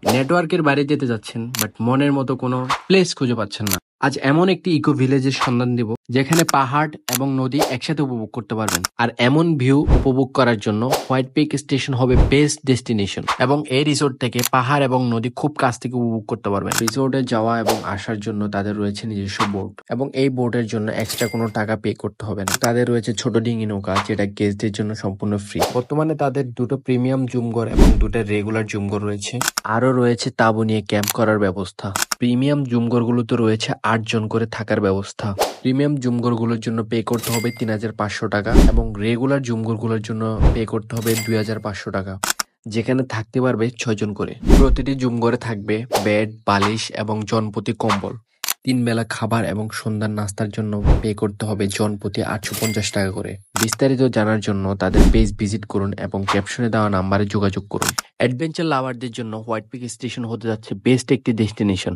নেটওয়ার্কের বাইরে যেতে যাচ্ছেন বাট মনের মতো কোনো প্লেস খুঁজে পাচ্ছেন না। আজ এমন একটি ইকো ভিলেজের সন্ধান দিব যেখানে পাহাড় এবং নদী একসাথে উপভোগ করতে পারবেন। আর এমন ভিউ উপভোগ করার জন্য হোয়াইট পিক স্টেশন হবে বেস্ট ডেস্টিনেশন, এবং এই রিসোর্ট থেকে পাহাড় এবং নদী খুব কাছ থেকে উপভোগ করতে পারবেন। রিসোর্টে যাওয়া এবং আসার জন্য তাদের রয়েছে নিজস্ব বোট, এবং এই বোটের জন্য এক্সট্রা কোনো টাকা পে করতে হবে না। তাদের রয়েছে ছোট ডিঙি নৌকা, যেটা গেস্টদের জন্য সম্পূর্ণ ফ্রি। বর্তমানে তাদের দুটো প্রিমিয়াম জুমঘর এবং দুটো রেগুলার জুমঘর রয়েছে। আরো রয়েছে তাঁবু নিয়ে ক্যাম্প করার ব্যবস্থা। প্রিমিয়াম জুমঘরগুলোতে রয়েছে 8 জন করে থাকার ব্যবস্থা। প্রিমিয়াম জুমঘরগুলোর জন্য পে করতে হবে 3500 টাকা, এবং রেগুলার জুমঘরগুলোর জন্য পে করতে হবে 2500 টাকা, যেখানে থাকতে পারবে 6 জন করে। প্রতিটি জুমঘরে থাকবে বেড, বালিশ এবং জনপ্রতি কম্বল। 3 বেলা খাবার এবং সন্ধ্যার নাস্তার জন্য পে করতে হবে জনপ্রতি 850 টাকা করে। বিস্তারিত জানার জন্য তাদের পেজ ভিজিট করুন এবং ক্যাপশনে দেওয়া নাম্বারে যোগাযোগ করুন। অ্যাডভেঞ্চার লাভারদের জন্য হোয়াইট পিক স্টেশন হতে যাচ্ছে বেস্ট একটি ডেস্টিনেশন।